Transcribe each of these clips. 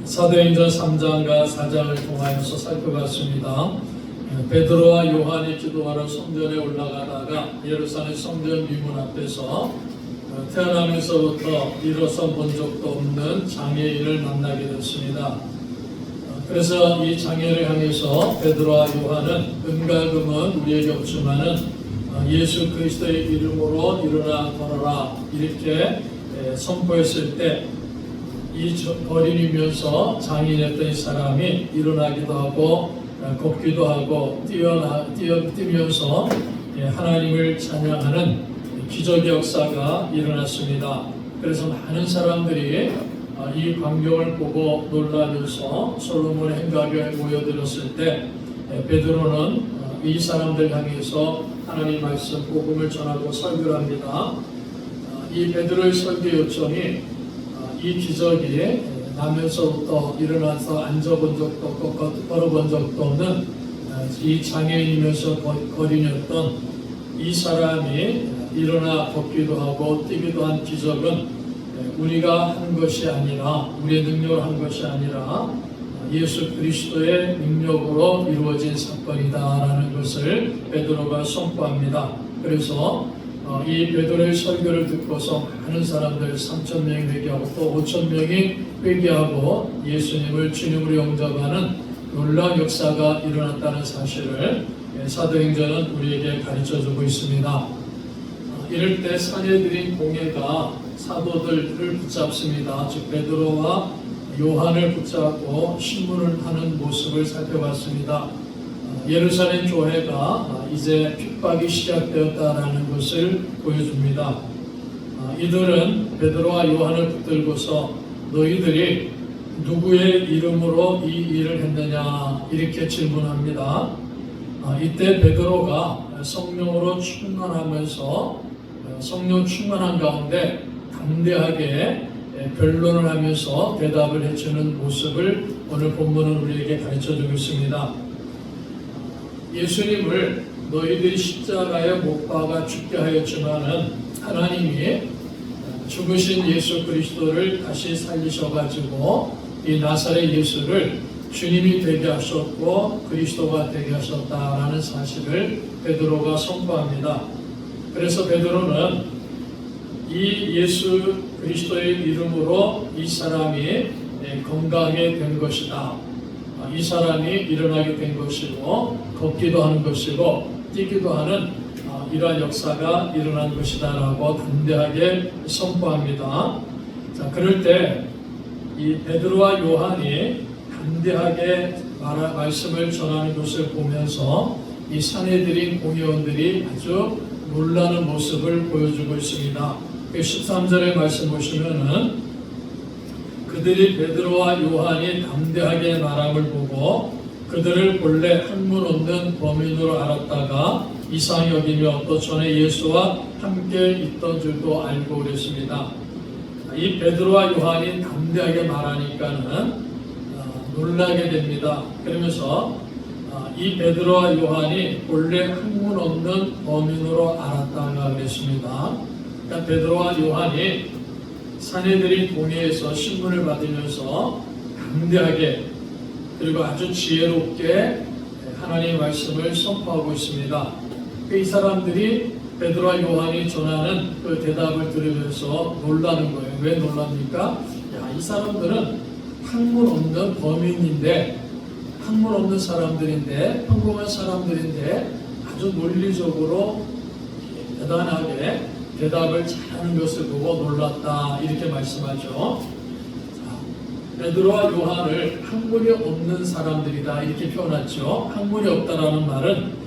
사도행전 3장과 4장을 통하여서 살펴봤습니다. 베드로와 요한이 기도하러 성전에 올라가다가 예루살렘 성전 미문 앞에서 태어나면서부터 일어서 본 적도 없는 장애인을 만나게 됐습니다. 그래서 이 장애를 향해서 베드로와 요한은 은과 금은 우리에게 없지만은 예수 그리스도의 이름으로 일어나 걸어라 이렇게 선포했을 때 이 거린이면서 장애인이었던 이 사람이 일어나기도 하고 걷기도 하고 뛰면서 하나님을 찬양하는 기적의 역사가 일어났습니다. 그래서 많은 사람들이 이 광경을 보고 놀라면서 솔로몬의 행각에 모여들었을 때 베드로는 이 사람들 향해서 하나님 말씀 복음을 전하고 설교를 합니다. 이 베드로의 설교 요청이 이 기적이 나면서부터 일어나서 앉아본 적도 없고 걸어본 적도 없는 이 장애인이면서 거린이었던 이 사람이 일어나 걷기도 하고 뛰기도 한 기적은 우리가 한 것이 아니라 우리의 능력으로 한 것이 아니라 예수 그리스도의 능력으로 이루어진 사건이다라는 것을 베드로가 선포합니다. 그래서 이 베드로의 설교를 듣고서 많은 사람들 3,000명이 회개하고 또 5,000명이 회개하고 예수님을 주님으로 영접하는 놀라운 역사가 일어났다는 사실을 사도행전은 우리에게 가르쳐주고 있습니다. 이럴 때 사내들인 공회가 사도들을 붙잡습니다. 즉 베드로와 요한을 붙잡고 신문을 하는 모습을 살펴봤습니다. 예루살렘 교회가 이제 핍박이 시작되었다라는 것을 보여줍니다. 이들은 베드로와 요한을 붙들고서 너희들이 누구의 이름으로 이 일을 했느냐 이렇게 질문합니다. 이때 베드로가 성령으로 충만하면서 성령 충만한 가운데 담대하게 변론을 하면서 대답을 해주는 모습을 오늘 본문은 우리에게 가르쳐주고 있습니다. 예수님을 너희들이 십자가에 못 박아 죽게 하였지만은 하나님이 죽으신 예수 그리스도를 다시 살리셔가지고 이 나사렛 예수를 주님이 되게 하셨고 그리스도가 되게 하셨다라는 사실을 베드로가 선포합니다. 그래서 베드로는 이 예수 그리스도의 이름으로 이 사람이 건강하게 된 것이다. 이 사람이 일어나게 된 것이고 걷기도 하는 것이고 뛰기도 하는 이러한 역사가 일어난 것이다 라고 담대하게 선포합니다. 자, 그럴 때 이 베드로와 요한이 담대하게 말씀을 전하는 것을 보면서 이 사내들인 공회원들이 아주 놀라는 모습을 보여주고 있습니다. 13절의 말씀 보시면은 그들이 베드로와 요한이 담대하게 말함을 보고 그들을 본래 학문 없는 범인으로 알았다가 이상히 여기며 또 전에 예수와 함께 있던 줄도 알고 그랬습니다. 이 베드로와 요한이 담대하게 말하니까는 놀라게 됩니다. 그러면서 이 베드로와 요한이 본래 학문 없는 범인으로 알았다가 그랬습니다. 그러니까 베드로와 요한이 사내들이 공회에서 신문을 받으면서 담대하게 그리고 아주 지혜롭게 하나님의 말씀을 선포하고 있습니다. 이 사람들이 베드로와 요한이 전하는 그 대답을 들으면서 놀라는 거예요. 왜 놀랍니까? 이 사람들은 학문 없는 범인인데 학문 없는 사람들인데 평범한 사람들인데 아주 논리적으로 대단하게 대답을 잘하는 것을 보고 놀랐다 이렇게 말씀하죠. 베드로와 요한을 학문이 없는 사람들이다 이렇게 표현했죠. 학문이 없다라는 말은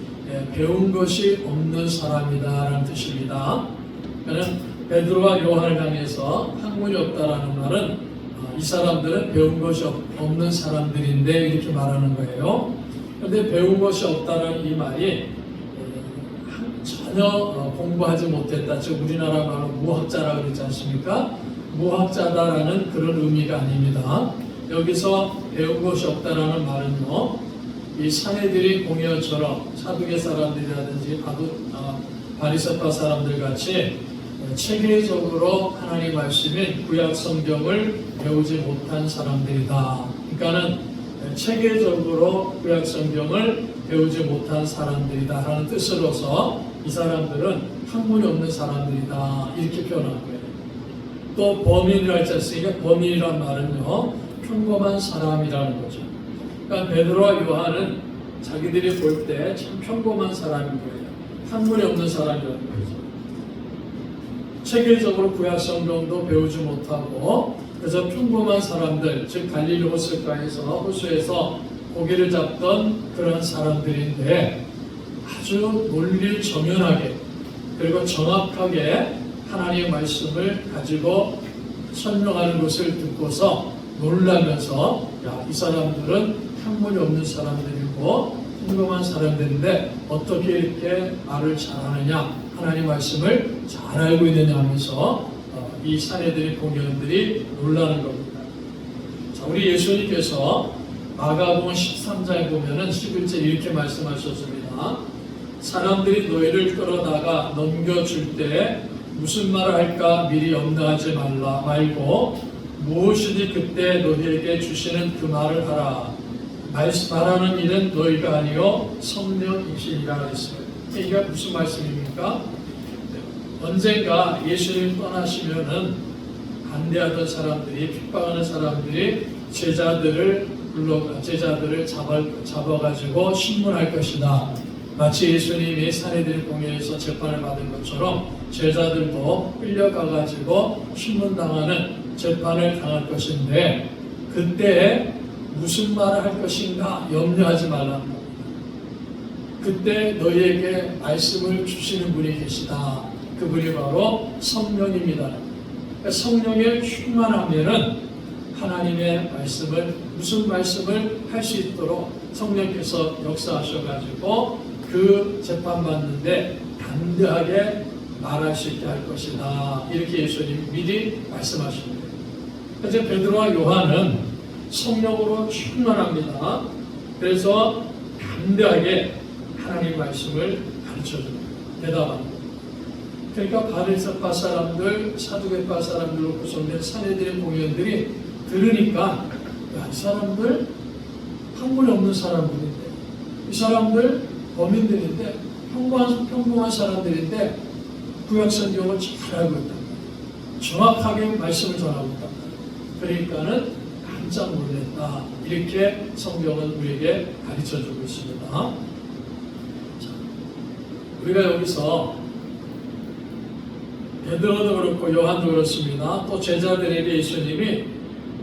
배운 것이 없는 사람이다라는 뜻입니다. 그러니까 베드로와 요한을 향해서 학문이 없다라는 말은 이 사람들은 배운 것이 없는 사람들인데 이렇게 말하는 거예요. 그런데 배운 것이 없다는 이 말이 전혀 공부하지 못했다. 즉 우리나라 말로 무학자라고 그러지 않습니까? 무학자다라는 그런 의미가 아닙니다. 여기서 배운 것이 없다라는 말은요. 이 사내들이 공회원처럼 사두개 사람들이라든지 바리새파 사람들 같이 체계적으로 하나님 말씀인 구약 성경을 배우지 못한 사람들이다. 그러니까는 체계적으로 구약 성경을 배우지 못한 사람들이다 하는 뜻으로서 이 사람들은 학문이 없는 사람들이다 이렇게 표현한 거예요. 또 범인이라 했지 않습니까? 범인이란 말은요 평범한 사람이라는 거죠. 그러니까 베드로와 요한은 자기들이 볼 때 참 평범한 사람인 거예요. 학문이 없는 사람이라는 거죠. 체계적으로 구약 성경도 배우지 못하고 그래서 평범한 사람들, 즉 갈릴리 호수에서 고기를 잡던 그런 사람들인데 아주 논리 정연하게 그리고 정확하게 하나님의 말씀을 가지고 설명하는 것을 듣고서 놀라면서 이 사람들은 학문이 없는 사람들이고 평범한 사람들인데 어떻게 이렇게 말을 잘하느냐, 하나님 말씀을 잘 알고 있느냐 하면서 이 사내들의 공연들이 놀라는 겁니다. 자, 우리 예수님께서 마가복음 13장에 보면은 11절 이렇게 말씀하셨습니다. 사람들이 너희를 끌어다가 넘겨줄 때 무슨 말을 할까 미리 염려하지 말고 무엇이든지 그때 너희에게 주시는 그 말을 하라. 말하는 일은 너희가 아니요 성령이시니라 했어요. 이게 무슨 말씀입니까? 언젠가 예수님 떠나시면은 반대하던 사람들이 핍박하는 사람들이 제자들을 잡아가지고 신문할 것이다. 마치 예수님이 사내들의 공회에서 재판을 받은 것처럼 제자들도 끌려가가지고 신문당하는 재판을 당할 것인데 그때 무슨 말을 할 것인가 염려하지 말라는 겁니다. 그때 너희에게 말씀을 주시는 분이 계시다. 그분이 바로 성령입니다. 그러니까 성령에 충만하면은 하나님의 말씀을 무슨 말씀을 할 수 있도록 성령께서 역사하셔가지고 그 재판받는데 담대하게 말할 수 있게 할 것이다. 이렇게 예수님이 미리 말씀하십니다. 그래서 베드로와 요한은 성령으로 충만합니다. 그래서 담대하게 하나님 말씀을 가르쳐줍니다. 대답합니다. 그러니까 바리새파 사람들, 사두개파 사람들로 구성된 사내들의 공연들이 들으니까 이 사람들 학문이 없는 사람들인데 이 사람들 범인들인데 평범한 사람들인데 구약 성경을 잘 알고 있단 말이에요. 정확하게 말씀을 전하고 있단 말이에요. 그러니까는 깜짝 놀랐다. 이렇게 성경은 우리에게 가르쳐주고 있습니다. 자, 우리가 여기서 베드로도 그렇고 요한도 그렇습니다. 또 제자들에게 예수님이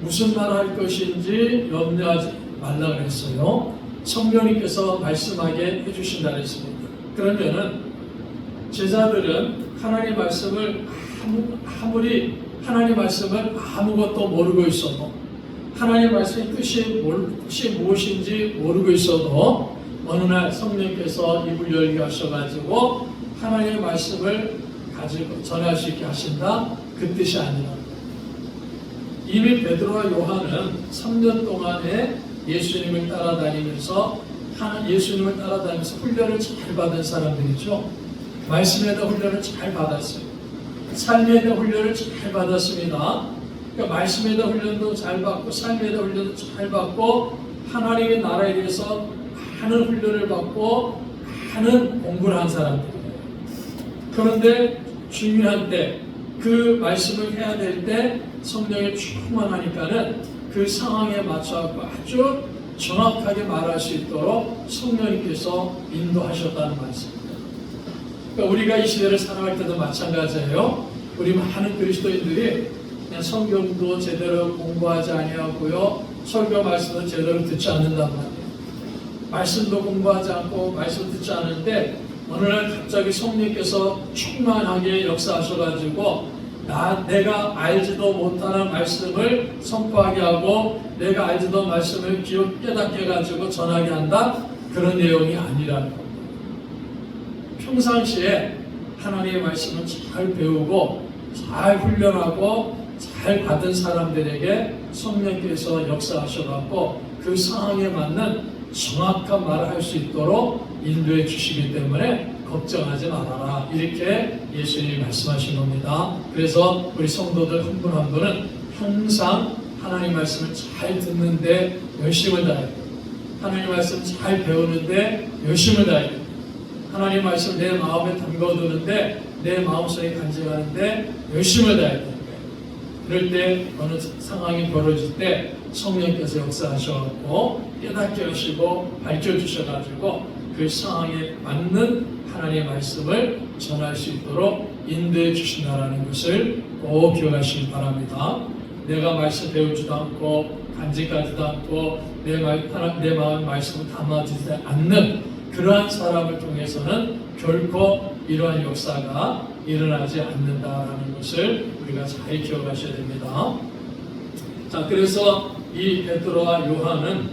무슨 말을 할 것인지 염려하지 말라 그랬어요. 성령님께서 말씀하게 해주신다 그랬습니다. 그러면은 제자들은 하나님 말씀을 아무리 하나님 말씀을 아무것도 모르고 있어도 하나님 말씀의 뜻이 무엇인지 모르고 있어도 어느 날 성령께서 입을 열게 하셔가지고 하나님의 말씀을 가지고 전할 수 있게 하신다. 그 뜻이 아니라 이미 베드로와 요한은 3년 동안에 예수님을 따라다니면서 훈련을 잘 받은 사람들이죠. 말씀에 대한 훈련을 잘 받았어요. 삶에 대한 훈련을 잘 받았습니다. 그러니까 말씀에 대한 훈련도 잘 받고 삶에 대한 훈련도 잘 받고 하나님의 나라에 대해서 많은 훈련을 받고 많은 공부를 한 사람들이에요. 그런데 중요한 때 그 말씀을 해야 될 때 성령에 충만하니까는 그 상황에 맞춰 아주 정확하게 말할 수 있도록 성령님께서 인도하셨다는 말씀입니다. 그러니까 우리가 이 시대를 살아갈 때도 마찬가지예요. 우리 많은 그리스도인들이 그냥 성경도 제대로 공부하지 아니하고요, 설교 말씀도 제대로 듣지 않는단 말이에요. 말씀도 공부하지 않고 말씀 듣지 않는데 어느 날 갑자기 성령께서 충만하게 역사하셔가지고 내가 알지도 못하는 말씀을 선포하게 하고 내가 알지도 말씀을 깨닫게 해가지고 전하게 한다? 그런 내용이 아니라는 겁니다. 평상시에 하나님의 말씀을 잘 배우고 잘 훈련하고 잘 받은 사람들에게 성령께서 역사하셔가지고 그 상황에 맞는 정확한 말을 할 수 있도록 인도해 주시기 때문에 걱정하지 말아라. 이렇게 예수님이 말씀하신 겁니다. 그래서 우리 성도들 한 분 한 분은 항상 하나님 말씀을 잘 듣는데 열심을 다해야 돼요. 하나님 말씀 잘 배우는데 열심을 다해야 돼요. 하나님 말씀 내 마음에 담궈두는데 내 마음속에 간직하는데 열심을 다해야 돼요. 그럴 때 어느 상황이 벌어질 때 성령께서 역사하셔서 깨닫게 하시고 밝혀주셔가지고 그 상황에 맞는 하나님의 말씀을 전할 수 있도록 인도해 주신다는 것을 꼭 기억하시기 바랍니다. 내가 말씀 배우지도 않고 간직하지도 않고 내 마음의 말씀을 담아주지 않는 그러한 사람을 통해서는 결코 이러한 역사가 일어나지 않는다라는 것을 우리가 잘 기억하셔야 됩니다. 자, 그래서 이 베드로와 요한은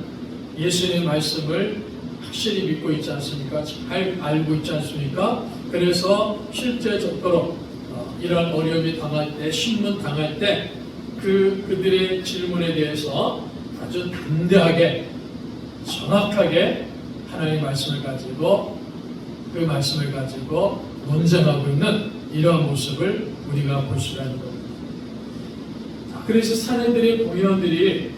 예수님의 말씀을 확실히 믿고 있지 않습니까? 잘 알고 있지 않습니까? 그래서 실제적으로 이런 어려움이 당할 때, 신문 당할 때 그들의 질문에 대해서 아주 담대하게 정확하게 하나님의 말씀을 가지고 그 말씀을 가지고 논쟁하고 있는 이러한 모습을 우리가 볼 수가 있는 겁니다. 그래서 사내들의 공의원들이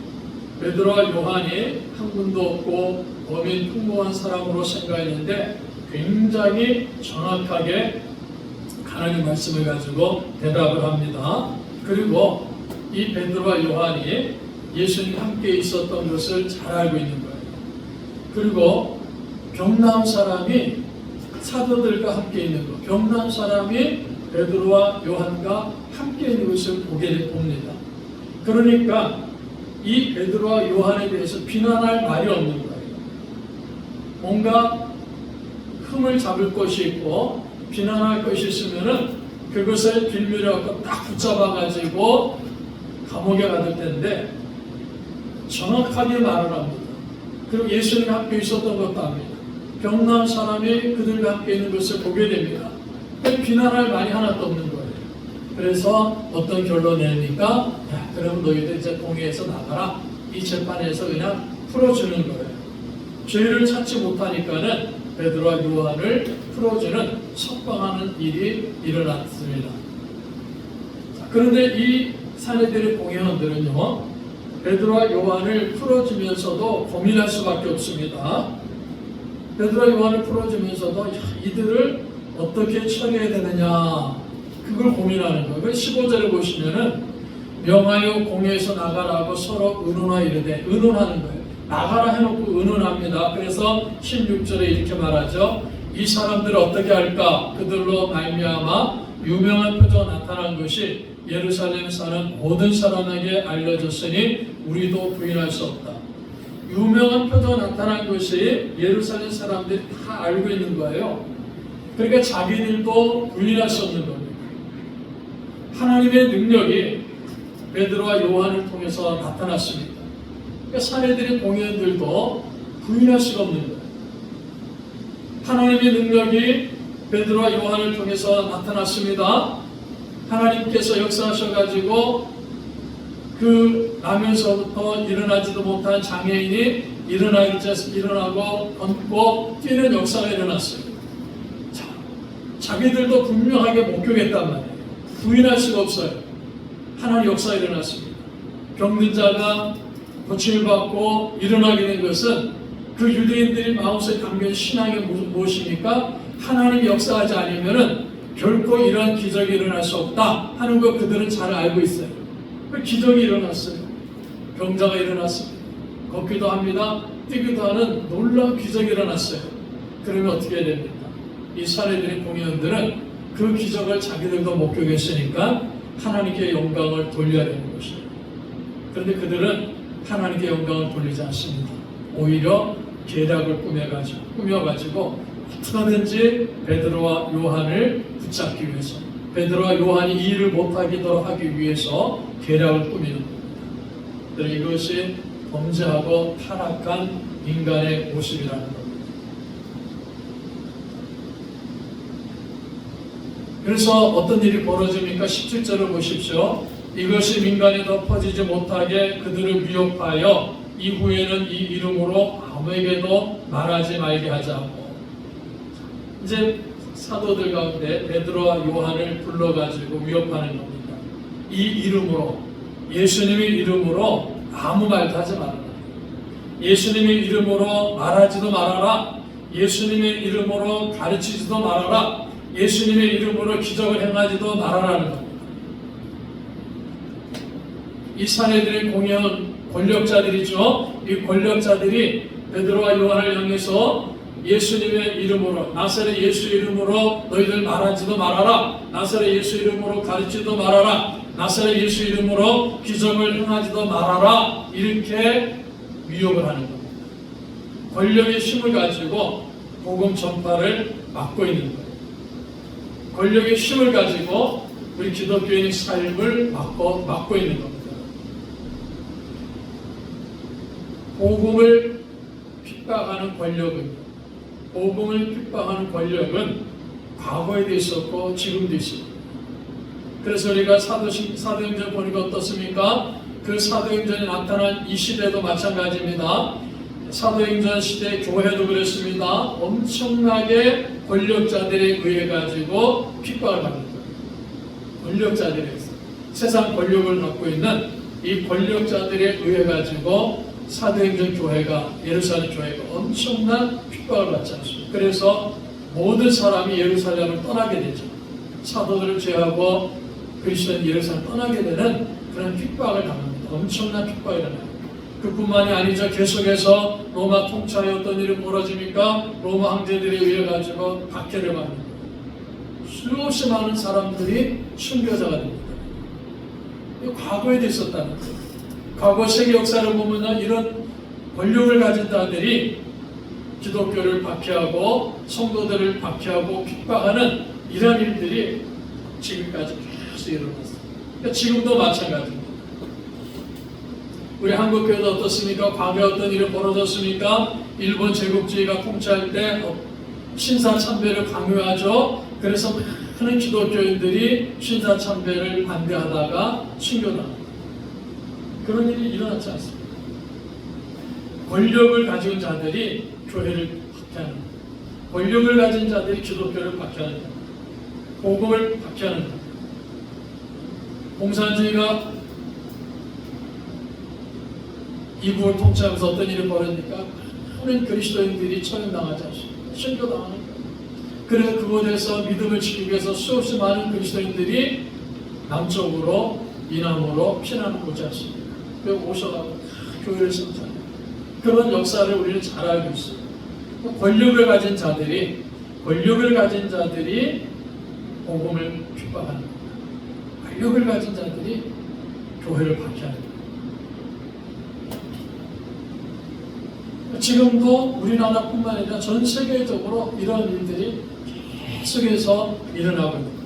베드로와 요한이 한 분도 없고 범인 풍부한 사람으로 생각했는데 굉장히 정확하게 하나님 말씀을 가지고 대답을 합니다. 그리고 이 베드로와 요한이 예수님 함께 있었던 것을 잘 알고 있는 거예요. 그리고 병나은 사람이 사도들과 함께 있는 것, 병나은 사람이 베드로와 요한과 함께 있는 것을 보게 봅니다. 그러니까 이 베드로와 요한에 대해서 비난할 말이 없는 거예요. 뭔가 흠을 잡을 것이 있고 비난할 것이 있으면은 그것을 빌미로 딱 붙잡아가지고 감옥에 가둘 텐데 정확하게 말을 합니다. 그리고 예수님 함께 있었던 것도 압니다. 병나은 사람이 그들과 함께 있는 것을 보게 됩니다. 비난할 말이 하나도 없는 거예요. 그래서 어떤 결론을 내니까 그럼 너희들 이제 공회에서 나가라. 이 재판에서 그냥 풀어주는 거예요. 죄를 찾지 못하니까는 베드로와 요한을 풀어주는 석방하는 일이 일어났습니다. 그런데 이 사내들의 공회원들은요, 베드로와 요한을 풀어주면서도 고민할 수밖에 없습니다. 베드로와 요한을 풀어주면서도 이들을 어떻게 처리해야 되느냐, 그걸 고민하는 거예요. 15절을 보시면은 명하여 공회에서 나가라고 서로 의논하이르되, 의논하는 거예요. 나가라 해놓고 의논합니다. 그래서 16절에 이렇게 말하죠. 이 사람들을 어떻게 할까? 그들로 말미암아 유명한 표적이 나타난 것이 예루살렘 사는 모든 사람에게 알려졌으니 우리도 부인할 수 없다. 유명한 표적이 나타난 것이 예루살렘 사람들이 다 알고 있는 거예요. 그러니까 자기들도 부인할 수 없는 겁니다. 하나님의 능력이 베드로와 요한을 통해서 나타났습니다. 그러니까 사내들의 공회원들도 부인할 수가 없는 거예요. 하나님의 능력이 베드로와 요한을 통해서 나타났습니다. 하나님께서 역사하셔가지고 그 나면서부터 일어나지도 못한 장애인이 일어나고 걷고 뛰는 역사가 일어났어요. 자기들도 분명하게 목격했단 말이에요. 부인할 수가 없어요. 하나님 역사가 일어났습니다. 병든 자가 고침을 받고 일어나게 된 것은 그 유대인들이 마음속에 담긴 신앙이 무엇입니까? 하나님이 역사하지 않으면은 결코 이러한 기적이 일어날 수 없다 하는 거 그들은 잘 알고 있어요. 기적이 일어났어요. 병자가 일어났습니다. 걷기도 합니다. 뛰기도 하는 놀라운 기적이 일어났어요. 그러면 어떻게 해야 됩니까? 이 사례들의 공회원들은 그 기적을 자기들도 목격했으니까 하나님께 영광을 돌려야 되는 것이에요. 그런데 그들은 하나님께 영광을 돌리지 않습니다. 오히려 계략을 꾸며가지고 어떻게든지 베드로와 요한을 붙잡기 위해서, 베드로와 요한이 이 일을 못하도록 하기 위해서 계략을 꾸미는 겁니다. 이것이 범죄하고 타락한 인간의 모습이라는 겁니다. 그래서 어떤 일이 벌어집니까? 17절을 보십시오. 이것이 민간에 더 퍼지지 못하게 그들을 미혹하여 이후에는 이 이름으로 아무에게도 말하지 말게 하자고. 이제 사도들 가운데 베드로와 요한을 불러가지고 위협하는 겁니다. 이 이름으로, 예수님의 이름으로 아무 말도 하지 말아라. 예수님의 이름으로 말하지도 말아라. 예수님의 이름으로 가르치지도 말아라. 예수님의 이름으로 기적을 행하지도 말아라는 겁니다. 이 사내들의 공연 권력자들이죠. 이 권력자들이 베드로와 요한을 향해서 예수님의 이름으로, 나사렛 예수 이름으로 너희들 말하지도 말아라. 나사렛 예수 이름으로 가르치지도 말아라. 나사렛 예수 이름으로 기적을 행하지도 말아라. 이렇게 위협을 하는 겁니다. 권력의 힘을 가지고 복음 전파를 막고 있는 거예요. 권력의 힘을 가지고 우리 기독교인의 삶을 막고 있는 겁니다. 복음을 핍박하는 권력은 과거에도 있었고 지금도 있습니다. 그래서 우리가 사도행전 보니까 어떻습니까? 그 사도행전이 나타난 이 시대도 마찬가지입니다. 사도행전 시대 교회도 그랬습니다. 엄청나게 권력자들에 의해 가지고 핍박을 받는 거예요. 권력자들에 의해서 세상 권력을 갖고 있는 이 권력자들에 의해 가지고 사도행전 교회가, 예루살렘 교회가 엄청난 핍박을 받지 않습니다. 그래서 모든 사람이 예루살렘을 떠나게 되죠. 사도들을 제하고 그리스도인 예루살렘을 떠나게 되는 그런 핍박을 당합니다. 엄청난 핍박이 일어나요. 그뿐만이 아니죠. 계속해서 로마 통치하에 어떤 일이 벌어집니까? 로마 황제들에 의해 가지고 박해를 받는 거예요. 수없이 많은 사람들이 순교자가 됩니다. 과거에도 있었다는 거예요. 과거 세계 역사를 보면 이런 권력을 가진 자들이 기독교를 박해하고 성도들을 박해하고 핍박하는 이런 일들이 지금까지 계속 일어났어요. 그러니까 지금도 마찬가지입니다. 우리 한국교회도 어떻습니까? 과거에 어떤 일이 벌어졌습니까? 일본 제국주의가 통치할 때 신사참배를 강요하죠. 그래서 많은 기독교인들이 신사참배를 반대하다가 순교당합니다. 그런 일이 일어났지 않습니다. 권력을 가진 자들이 교회를 박해하는 거예요. 권력을 가진 자들이 기독교를 박해하는 거예요. 복음을 박해하는 거예요. 공산주의가 이북을 통치하면서 어떤 일이 벌어지니까 많은 그리스도인들이 처형당하지 않습니까? 순교당하는 거예요. 그래서 그곳에서 믿음을 지키기 위해서 수없이 많은 그리스도인들이 남쪽으로 이남으로 피난을 오지 않습니까? 그리고 오셔가지고 교회를 세우잖아요. 그런 역사를 우리는 잘 알고 있어요. 권력을 가진 자들이 복음을 핍박하는 겁니다. 권력을 가진 자들이 교회를 박해하는 겁니다. 지금도 우리나라뿐만 아니라 전 세계적으로 이런 일들이 계속해서 일어나고 있는 겁니다.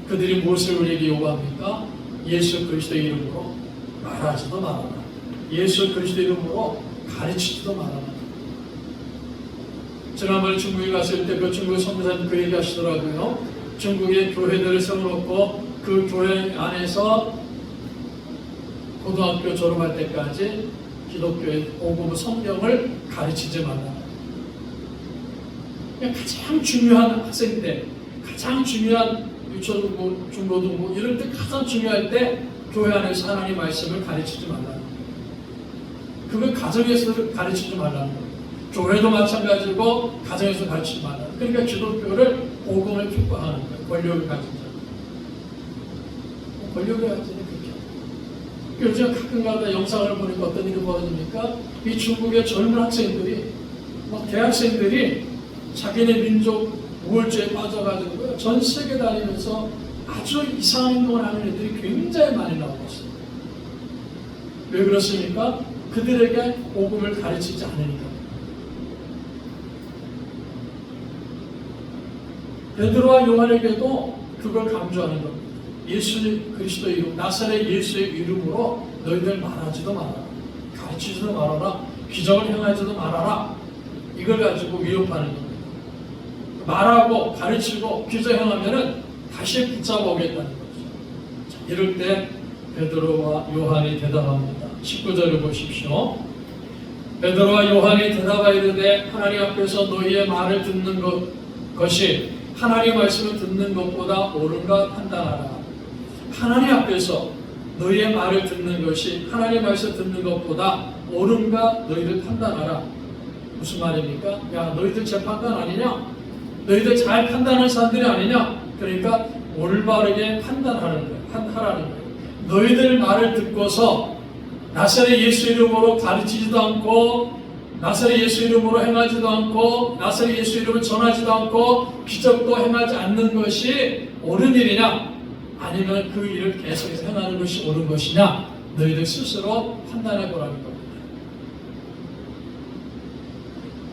그들이 무엇을 우리에게 요구합니까? 예수 그리스도의 이름으로 말하지도 말아라. 예수 그리스도 이름으로 가르치지도 말아라. 지난번에 중국에 갔을 때 그 중국 선교사님 그 얘기 하시더라고요. 중국의 교회들을 세워놓고 그 교회 안에서 고등학교 졸업할 때까지 기독교의 복음 성경을 가르치지 말라. 가장 중요한 학생 때, 가장 중요한 유초등부, 중고등부 이럴 때 가장 중요할 때 교회 안에서 하나님 말씀을 가르치지 말라. 그걸 가정에서 가르치지 말라는 거예요. 교회도 마찬가지고 가정에서 가르치지 말라. 그러니까 기독교를 복음을 핍박하는 거예요. 권력을 가진 자. 권력을 가진 그렇게. 요즘 가끔가다 영상을 보니까 어떤 일이 벌어집니까? 이 중국의 젊은 학생들이, 대학생들이 자기네 민족 우월주의에 빠져가지고 전 세계 다니면서 아주 이상한 행동을 하는 애들이 굉장히 많이 나오고 있어요. 왜 그렇습니까? 그들에게 복음을 가르치지 않으니까. 베드로와 요한에게도 그걸 강조하는 겁니다. 예수 그리스도의 이름, 나사렛 예수의 이름으로 너희들 말하지도 말아라. 가르치지도 말아라. 기적을 행하지도 말아라. 이걸 가지고 위협하는 겁니다. 말하고 가르치고 기적 행하면은 다시 붙잡아 오겠다는 거죠. 자, 이럴 때 베드로와 요한이 대답합니다. 19절을 보십시오. 베드로와 요한이 대답하여 이르되 하나님 앞에서 너희의 말을 듣는 것이 하나님의 말씀을 듣는 것보다 옳은가 판단하라. 하나님 앞에서 너희의 말을 듣는 것이 하나님의 말씀을 듣는 것보다 옳은가 너희들 판단하라. 무슨 말입니까? 야, 너희들 제 판단 아니냐? 너희들 잘 판단하는 사람들이 아니냐? 그러니까 올바르게 판단하는 거예요. 하라는 거예요. 너희들 말을 듣고서 나사렛 예수 이름으로 가르치지도 않고 나사렛 예수 이름으로 행하지도 않고 나사렛 예수 이름을 전하지도 않고 기적도 행하지 않는 것이 옳은 일이냐? 아니면 그 일을 계속해서 행하는 것이 옳은 것이냐? 너희들 스스로 판단해 보라는 겁니다.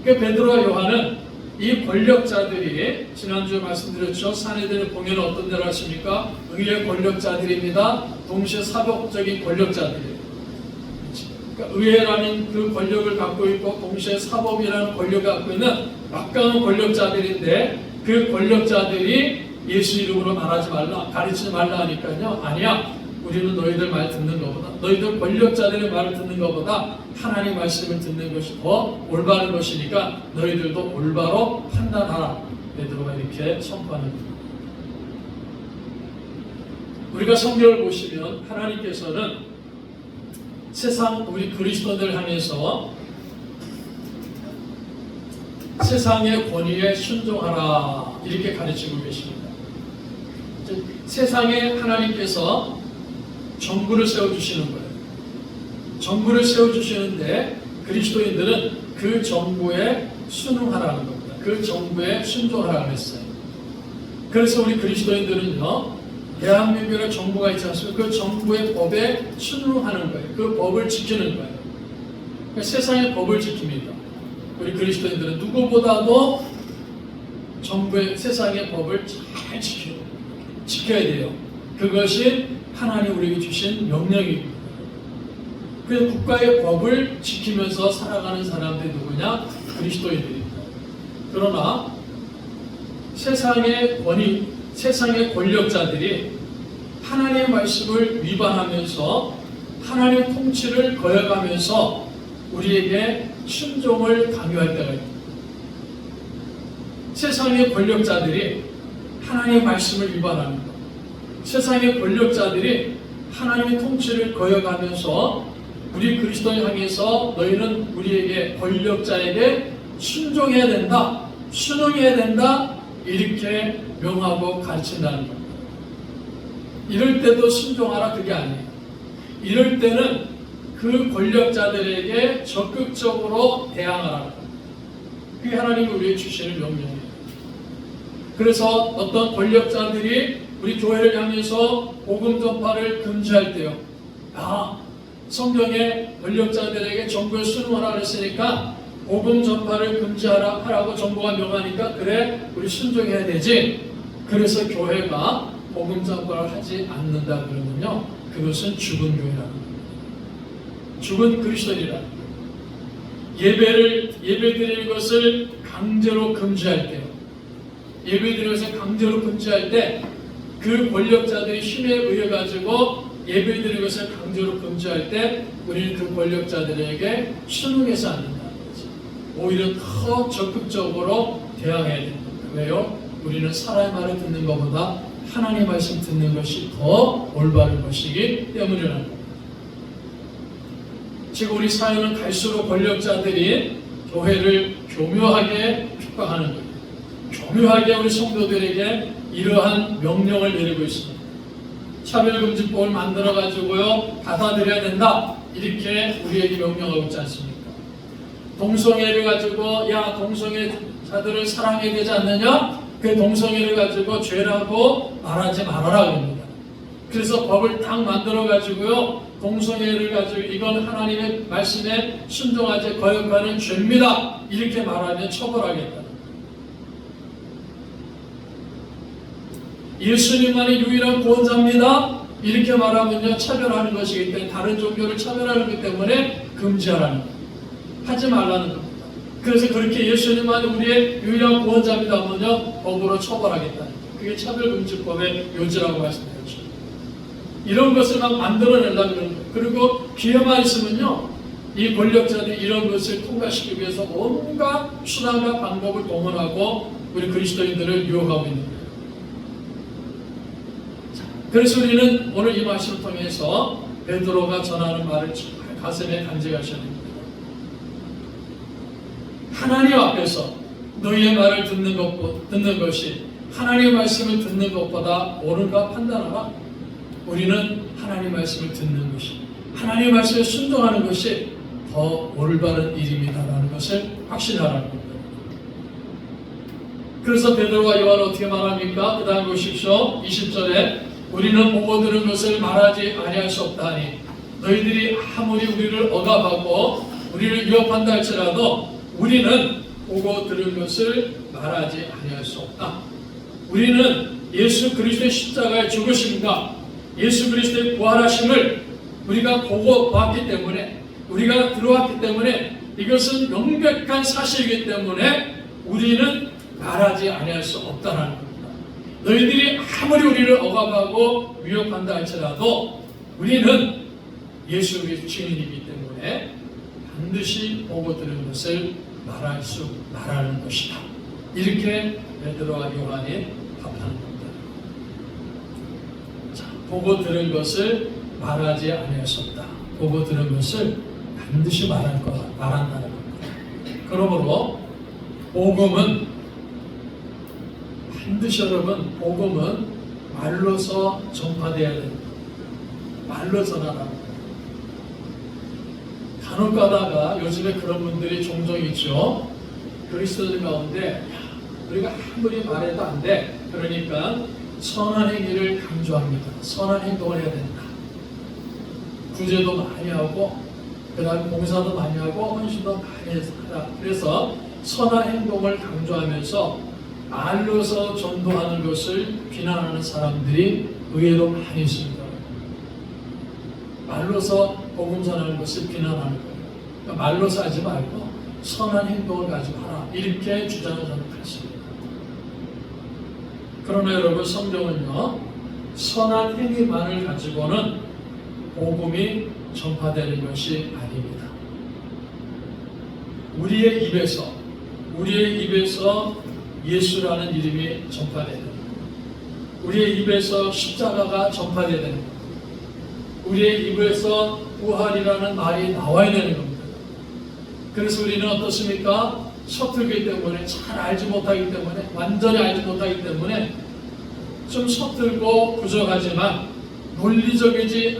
그러니까 베드로와 요한은 이 권력자들이 지난주에 말씀드렸죠. 사내들의 공연은 어떤 데로 하십니까? 의의 권력자들입니다. 동시에 사법적인 권력자들이에요. 그러니까 의회라는 그 권력을 갖고 있고 동시에 사법이라는 권력을 갖고 있는 막강한 권력자들인데 그 권력자들이 예수 이름으로 말하지 말라, 가르치지 말라 하니까요. 아니야. 우리는 너희들 말 듣는 것보다, 너희들 권력자들의 말을 듣는 것보다 하나님 말씀을 듣는 것이 더 올바른 것이니까 너희들도 올바로 판단하라. 베드로가 이렇게 선포하는 겁니다. 우리가 성경을 보시면 하나님께서는 세상 우리 그리스도인들 향해서 세상의 권위에 순종하라 이렇게 가르치고 계십니다. 세상에 하나님께서 정부를 세워주시는 거예요. 정부를 세워주시는데 그리스도인들은 그 정부에 순응하라는 겁니다. 그 정부에 순종하라고 했어요. 그래서 우리 그리스도인들은요, 대한민국의 정부가 있지 않습니까? 그 정부의 법에 순응하는 거예요. 그 법을 지키는 거예요. 그러니까 세상의 법을 지킵니다. 우리 그리스도인들은 누구보다도 정부의 세상의 법을 잘 지켜야 돼요. 그것이 하나님 우리에게 주신 명령입니다. 그 국가의 법을 지키면서 살아가는 사람들이 누구냐? 그리스도인들입니다. 그러나 세상의 권위, 세상의 권력자들이 하나님의 말씀을 위반하면서 하나님의 통치를 거역하면서 우리에게 순종을 강요할 때가 있습니다. 세상의 권력자들이 하나님의 말씀을 위반합니다. 세상의 권력자들이 하나님의 통치를 거역하면서 우리 그리스도를 향해서 너희는 우리에게 권력자에게 순종해야 된다, 순응해야 된다 이렇게 명하고 가르친다는 겁니다. 이럴 때도 순종하라 그게 아니에요. 이럴 때는 그 권력자들에게 적극적으로 대항하라. 그게 하나님이 우리에게 주시는 명령이에요. 그래서 어떤 권력자들이 우리 교회를 향해서 복음 전파를 금지할 때요. 성경에 권력자들에게 정부에 순응하라 그랬으니까 복음 전파를 금지하라고 정부가 명하니까 그래 우리 순종해야 되지. 그래서 교회가 복음 전파를 하지 않는다 그러면요. 그것은 죽은 교회라는 겁니다. 죽은 그리스도인이라는 거예요. 예배 드리는 것을 강제로 금지할 때요. 예배 드리는 것을 강제로 금지할 때 그 권력자들이 힘에 의해 가지고 예배 드리는 것을 강제로 금지할 때 우리는 그 권력자들에게 순응해서 않는다는 거지. 오히려 더 적극적으로 대항해야 됩니다. 왜요? 우리는 사람의 말을 듣는 것보다 하나님의 말씀 듣는 것이 더 올바른 것이기 때문이라는 겁니다. 지금 우리 사회는 갈수록 권력자들이 교회를 교묘하게 핍박하는 거예요. 교묘하게 우리 성도들에게 이러한 명령을 내리고 있습니다. 차별금지법을 만들어가지고요, 받아들여야 된다. 이렇게 우리에게 명령하고 있지 않습니까? 동성애를 가지고, 동성애자들을 사랑해야 되지 않느냐? 그 동성애를 가지고 죄라고 말하지 말아라. 그럽니다. 그래서 법을 딱 만들어가지고요, 동성애를 가지고 이건 하나님의 말씀에 순종하지 거역하는 죄입니다. 이렇게 말하면 처벌하겠다. 예수님만이 유일한 구원자입니다. 이렇게 말하면요 차별하는 것이기 때문에 다른 종교를 차별하는 것 때문에 금지하라는 겁니다. 하지 말라는 겁니다. 그래서 그렇게 예수님만이 우리의 유일한 구원자입니다 하면요 법으로 처벌하겠다는 거예요. 그게 차별금지법의 요지라고 말씀드렸죠. 이런 것을 막 만들어내려고 그러는 거예요. 그리고 기회만 있으면요 이 권력자들이 이런 것을 통과시키기 위해서 온갖 수단과 방법을 동원하고 우리 그리스도인들을 유혹하고 있는 거예요. 그래서 우리는 오늘 이 말씀을 통해서 베드로가 전하는 말을 가슴에 간직하셔야 됩니다. 하나님 앞에서 너희의 말을 듣는 것이 하나님의 말씀을 듣는 것보다 옳은가 판단하라. 우리는 하나님의 말씀을 듣는 것이, 하나님의 말씀에 순종하는 것이 더 올바른 일입니다라는 것을 확신하라는 겁니다. 그래서 베드로와 요한은 어떻게 말합니까? 그 다음 보십시오. 20절에 우리는 보고 들은 것을 말하지 아니할 수 없다니 너희들이 아무리 우리를 억압하고 우리를 위협한다 할지라도 우리는 보고 들은 것을 말하지 아니할 수 없다. 우리는 예수 그리스도의 십자가의 죽으심과 예수 그리스도의 부활하심을 우리가 보고 봤기 때문에, 우리가 들어왔기 때문에, 이것은 명백한 사실이기 때문에 우리는 말하지 아니할 수 없다는 겁니다. 너희들이 아무리 우리를 억압하고 위협한다 할지라도 우리는 예수 그리스도의 증인이기 때문에 반드시 보고 들은 것을 말하는 것이다. 이렇게 베드로와 요한이 답하는 겁니다. 자, 보고 들은 것을 말하지 아니할 수 없다. 보고 들은 것을 반드시 말한다는 겁니다. 그러므로 복음은 반드시 여러분, 복음은 말로서 전파되어야 됩니다. 말로 전하라는 거예요. 간혹 가다가 요즘에 그런 분들이 종종 있죠. 그리스도들 가운데 우리가 아무리 말해도 안 돼. 그러니까 선한 행위를 강조합니다. 선한 행동을 해야 된다. 구제도 많이 하고 그 다음에 봉사도 많이 하고 헌신도 많이 해라. 그래서 선한 행동을 강조하면서 말로서 전도하는 것을 비난하는 사람들이 의외로 많이 있습니다. 말로서 복음 전하는 것을 비난하는 거예요. 그러니까 말로서 하지 말고 선한 행동을 가지고 하라. 이렇게 주장을 저는 했습니다. 그러나 여러분, 성경은요, 선한 행위만을 가지고는 복음이 전파되는 것이 아닙니다. 우리의 입에서 예수라는 이름이 전파되는 겁니다. 우리의 입에서 십자가가 전파되는 겁니다. 우리의 입에서 부활이라는 말이 나와야 되는 겁니다. 그래서 우리는 어떻습니까? 서툴기 때문에, 잘 알지 못하기 때문에, 완전히 알지 못하기 때문에 좀 서툴고 부족하지만 논리적이지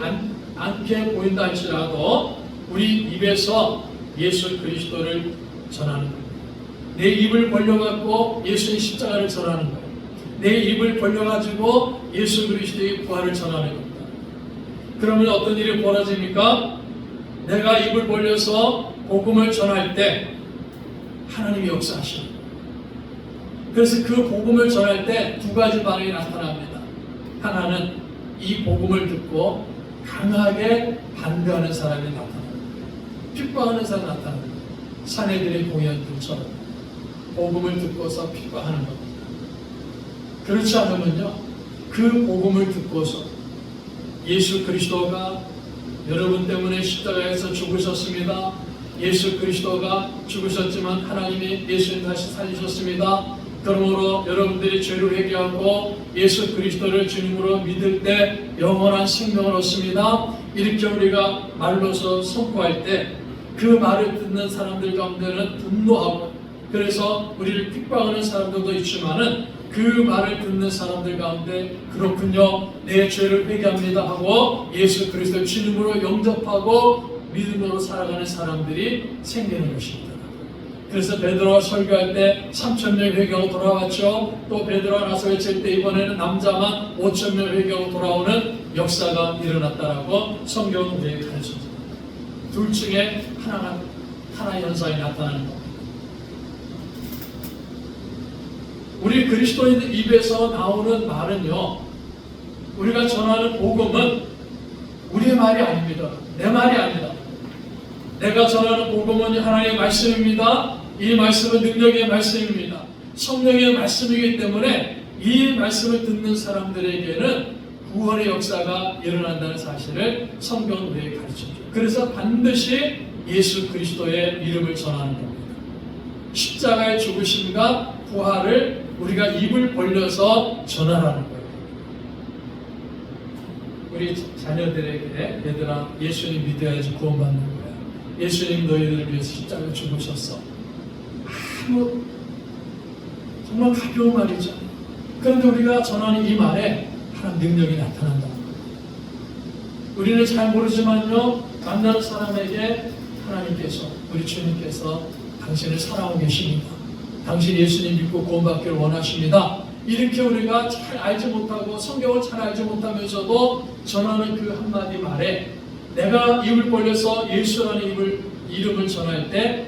않게 보인다 할지라도 우리 입에서 예수 그리스도를 전하는 겁니다. 내 입을 벌려갖고 예수의 십자가를 전하는 거예요. 내 입을 벌려가지고 예수 그리스도의 부활을 전하는 겁니다. 그러면 어떤 일이 벌어집니까? 내가 입을 벌려서 복음을 전할 때 하나님이 역사하시는 거예요. 그래서 그 복음을 전할 때 두 가지 반응이 나타납니다. 하나는 이 복음을 듣고 강하게 반대하는 사람이 나타납니다. 핍박하는 사람이 나타납니다. 사내들의 공연들처럼 복음을 듣고서 핍박하는 겁니다. 그렇지 않으면요, 그 복음을 듣고서 예수 그리스도가 여러분 때문에 십자가에서 죽으셨습니다. 예수 그리스도가 죽으셨지만 하나님이 예수님 다시 살리셨습니다. 그러므로 여러분들이 죄를 회개하고 예수 그리스도를 주님으로 믿을 때 영원한 생명을 얻습니다. 이렇게 우리가 말로서 선포할 때 그 말을 듣는 사람들 가운데는 분노하고, 그래서 우리를 핍박하는 사람들도 있지만은 그 말을 듣는 사람들 가운데 그렇군요, 내 죄를 회개합니다 하고 예수 그리스도 주님으로 영접하고 믿음으로 살아가는 사람들이 생기는 것입니다. 그래서 베드로가 설교할 때 3,000명 회개하고 돌아왔죠. 또 베드로가 나서 외칠 때 이번에는 남자만 5,000명 회개하고 돌아오는 역사가 일어났다라고 성경은 우리에게 가르쳐줍니다. 둘 중에 하나의 현상이 나타나는 겁니다. 우리 그리스도인들 입에서 나오는 말은요, 우리가 전하는 복음은 우리의 말이 아닙니다. 내 말이 아니다. 내가 전하는 복음은 하나님의 말씀입니다. 이 말씀은 능력의 말씀입니다. 성령의 말씀이기 때문에 이 말씀을 듣는 사람들에게는 구원의 역사가 일어난다는 사실을 성경은 우리에게 가르쳐줍니다. 그래서 반드시 예수 그리스도의 이름을 전하는 겁니다. 십자가의 죽으심과 부활을 우리가 입을 벌려서 전하라는 거예요. 우리 자녀들에게 얘들아 예수님 믿어야지 구원받는 거야. 예수님 너희들을 위해서 십자가에 죽으셨어. 정말 가벼운 말이죠. 그런데 우리가 전하는 이 말에 하나님 능력이 나타난다. 우리는 잘 모르지만요, 만나는 사람에게 하나님께서, 우리 주님께서 당신을 사랑하고 계십니다. 당신 예수님 믿고 구원받기를 원하십니다. 이렇게 우리가 잘 알지 못하고 성경을 잘 알지 못하면서도 전하는 그 한마디 말에 내가 입을 벌려서 예수라는 이름을 전할 때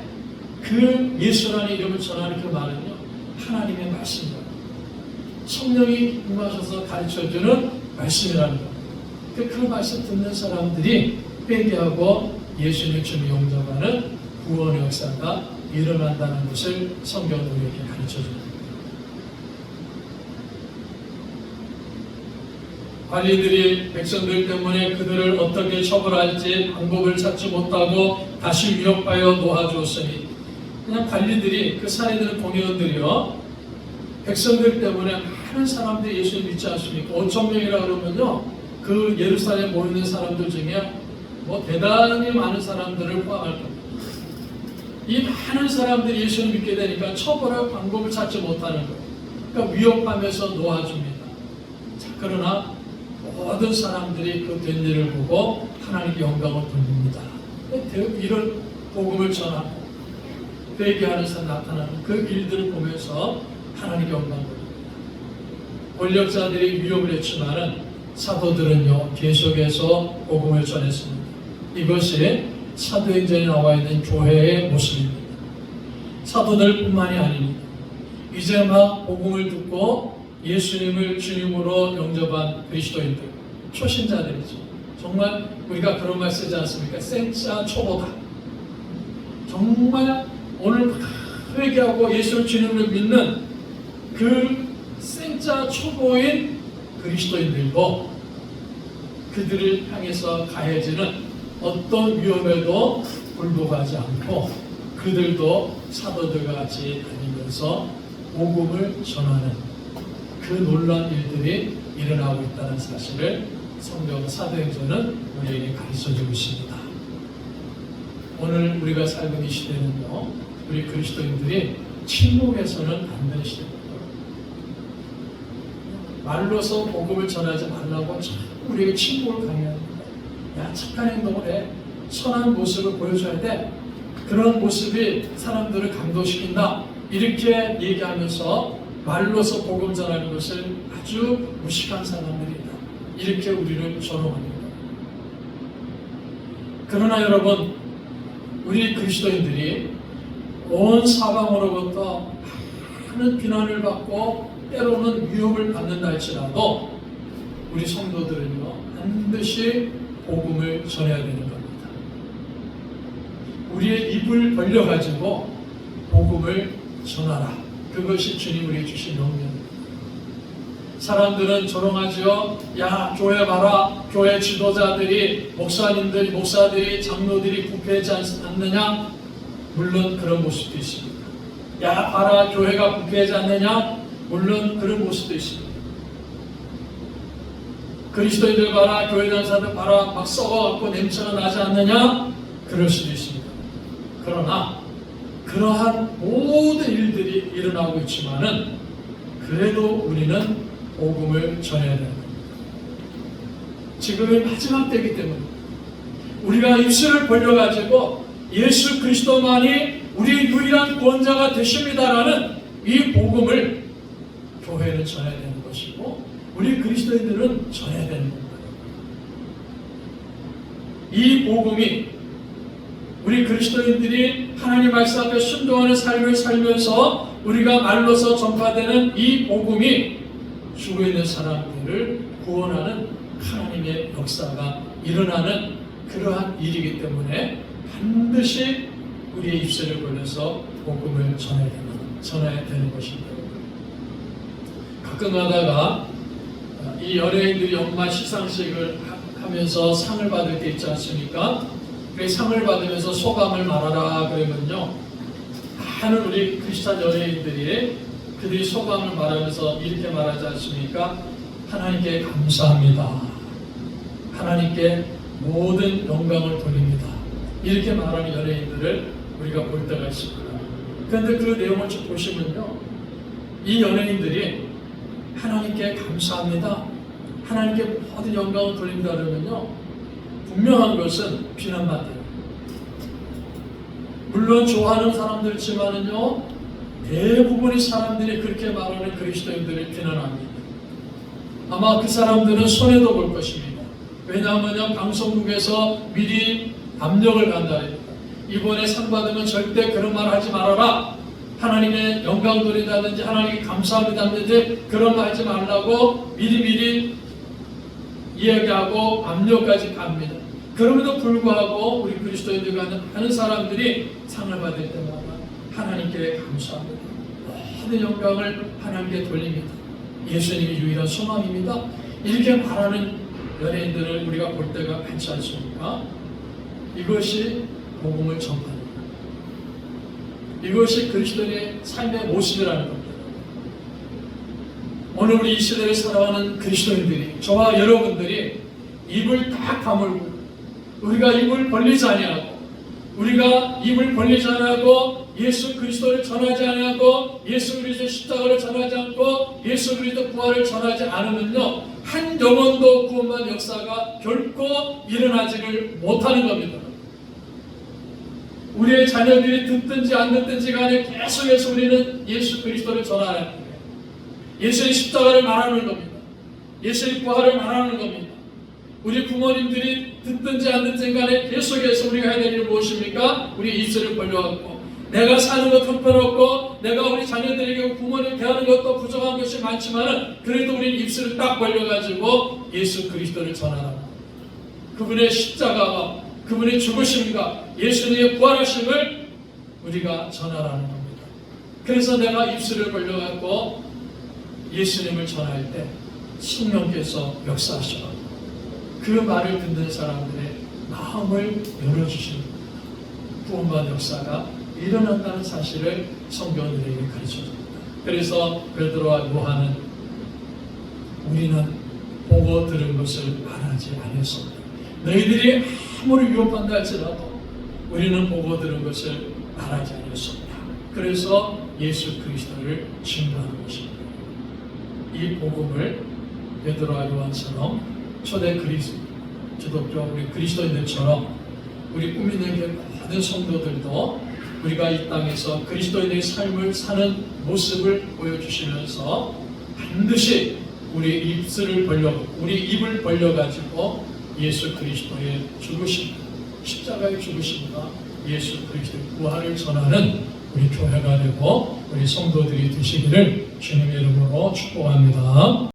그 예수라는 이름을 전하는 그 말은요, 하나님의 말씀입니다. 성령이 임하셔서 가르쳐주는 말씀이라는 것. 그 말씀 듣는 사람들이 회개하고 예수님의 주를 영접하는 구원의 역사가 일어난다는 것을 성경은 우리에게 가르쳐줍니다. 관리들이 백성들 때문에 그들을 어떻게 처벌할지 방법을 찾지 못하고 다시 위협하여 놓아주었으니, 그냥 관리들이, 그 사례들은 공회원들이요, 백성들 때문에 많은 사람들이 예수님 믿지 않습니까? 5,000명이라 그러면요, 그 예루살렘 모이는 사람들 중에 대단히 많은 사람들을 포함할 겁니다. 이 많은 사람들이 예수님 믿게 되니까 처벌할 방법을 찾지 못하는 거예요. 그러니까 위협하면서 놓아줍니다. 자, 그러나 모든 사람들이 그 된 일을 보고 하나님께 영광을 돌립니다. 이런 복음을 전하고 회개하는 사람 나타나는 그 일들을 보면서 하나님께 영광을 돌립니다. 권력자들이 위협을 했지만은 사도들은요, 계속해서 복음을 전했습니다. 이것이 사도행전에 나와 있는 교회의 모습입니다. 사도들뿐만이 아닙니다. 이제 막 복음을 듣고 예수님을 주님으로 영접한 그리스도인들, 초신자들이죠. 정말 우리가 그런 말 쓰지 않습니까? 생짜 초보다. 정말 오늘 회개하고 예수를 주님을 믿는 그 생짜 초보인 그리스도인들도 그들을 향해서 가해지는 어떤 위험에도 굴복하지 않고 그들도 사도들과 같이 다니면서 복음을 전하는 그 놀라운 일들이 일어나고 있다는 사실을 성경 사도행전은 우리에게 가르쳐주고 있습니다. 오늘 우리가 살고 이 시대는요, 우리 그리스도인들이 침묵해서는 안 되는 시대입니다. 말로서 복음을 전하지 말라고 자꾸 우리에게 침묵을 강요합니다. 야, 착한 행동을 해. 선한 모습을 보여줘야 돼. 그런 모습이 사람들을 감동시킨다. 이렇게 얘기하면서 말로서 복음 전하는 것을 아주 무식한 사람들이다. 이렇게 우리를 조롱합니다. 그러나 여러분, 우리 그리스도인들이 온 사방으로부터 많은 비난을 받고 때로는 위협을 받는다 할지라도 우리 성도들은요, 반드시 복음을 전해야 되는 겁니다. 우리의 입을 벌려가지고 복음을 전하라. 그것이 주님 우리에게 주신 명령입니다. 사람들은 조롱하죠. 야, 교회 봐라. 교회 지도자들이, 목사들이, 장로들이 부패하지 않느냐? 물론 그런 모습도 있습니다. 야, 봐라. 교회가 부패하지 않느냐? 물론 그런 모습도 있습니다. 그리스도인들 봐라, 교회 단사들 봐라, 막 썩어갖고 냄새가 나지 않느냐? 그럴 수도 있습니다. 그러나 그러한 모든 일들이 일어나고 있지만은 그래도 우리는 복음을 전해야 됩니다. 지금이 마지막 때이기 때문에 우리가 입술을 벌려가지고 예수 그리스도만이 우리의 유일한 구원자가 되십니다라는 이 복음을 교회는 전해야 되는 것이고 우리 그리스도인들은 전해야 되는 겁니다. 이 복음이 우리 그리스도인들이 하나님 말씀 앞에 순종하는 삶을 살면서 우리가 말로서 전파되는 이 복음이 죽어 있는 사람들을 구원하는 하나님의 역사가 일어나는 그러한 일이기 때문에 반드시 우리의 입술을 벌려서 복음을 전해야 되는 것입니다. 가끔 가다가 이 연예인들이 연말 시상식을 하면서 상을 받을 때 있지 않습니까? 그 상을 받으면서 소감을 말하라 그러면요, 많은 우리 크리스찬 연예인들이 그들이 소감을 말하면서 이렇게 말하지 않습니까? 하나님께 감사합니다. 하나님께 모든 영광을 돌립니다. 이렇게 말하는 연예인들을 우리가 볼 때가 있습니다. 그런데 그 내용을 쭉 보시면요, 이 연예인들이 하나님께 감사합니다, 하나님께 모든 영광을 돌립니다 그러면요, 분명한 것은 비난받아요. 물론 좋아하는 사람들이지만은요, 대부분의 사람들이 그렇게 말하는 그리스도인들을 비난합니다. 아마 그 사람들은 손해도 볼 것입니다. 왜냐하면 방송국에서 미리 압력을 간다니까. 이번에 상 받으면 절대 그런 말 하지 말아라. 하나님의 영광 돌린다든지 하나님께 감사합니다든지 그런 말 하지 말라고 미리미리 이야기하고 압력까지 갑니다. 그럼에도 불구하고 우리 그리스도인들과 하는 사람들이 상을 받을 때마다 하나님께 감사합니다, 모든 영광을 하나님께 돌립니다, 예수님이 유일한 소망입니다, 이렇게 말하는 연예인들을 우리가 볼 때가 많지 않습니까? 이것이 복음을 전파합니다. 이것이 그리스도인의 삶의 모습이라는 겁니다. 오늘 우리 이 시대를 살아가는 그리스도인들이, 저와 여러분들이 입을 딱 다물고 우리가 입을 벌리지 아니하고, 우리가 입을 벌리지 아니하고 예수 그리스도를 전하지 아니하고 예수 그리스도의 십자가를 전하지 않고 예수 그리스도 부활을 전하지 않으면요, 한 영혼도 구원받는 역사가 결코 일어나지를 못하는 겁니다. 우리의 자녀들이 듣든지 안 듣든지 간에 계속해서 우리는 예수 그리스도를 전하는 거예요. 예수의 십자가를 말하는 겁니다. 예수의 부활을 말하는 겁니다. 우리 부모님들이 듣든지 안 듣든지 간에 계속해서 우리가 해야 될 일은 무엇입니까? 우리 입술을 벌려갖고 내가 사는 것 형편없고 내가 우리 자녀들에게 부모님 대하는 것도 부족한 것이 많지만은 그래도 우리는 입술을 딱 벌려가지고 예수 그리스도를 전하라. 그분의 십자가와 그분의 죽으심과 예수님의 부활하심을 우리가 전하라는 겁니다. 그래서 내가 입술을 벌려갖고 예수님을 전할 때 성령께서 역사하셔 그 말을 듣는 사람들의 마음을 열어주십니다. 구원받은 역사가 일어난다는 사실을 성경은 우리에게 가르쳐줍니다. 그래서 베드로와 요한은 우리는 보고 들은 것을 말하지 아니었습니다. 너희들이 아무리 유혹한다 할지라도 우리는 보고 들은 것을 말하지 아니었습니다. 그래서 예수 그리스도를 증거하는 것입니다. 이 복음을 베드로와 요한처럼 초대 기독교 우리 그리스도인들처럼 우리 꿈 있는 교회 모든 성도들도 우리가 이 땅에서 그리스도인의 삶을 사는 모습을 보여주시면서 반드시 우리 입술을 우리 입을 벌려가지고 예수 그리스도의 죽으심, 십자가의 죽으심과 예수 그리스도의 부활을 전하는 우리 교회가 되고 우리 성도들이 되시기를 주님의 이름으로 축복합니다.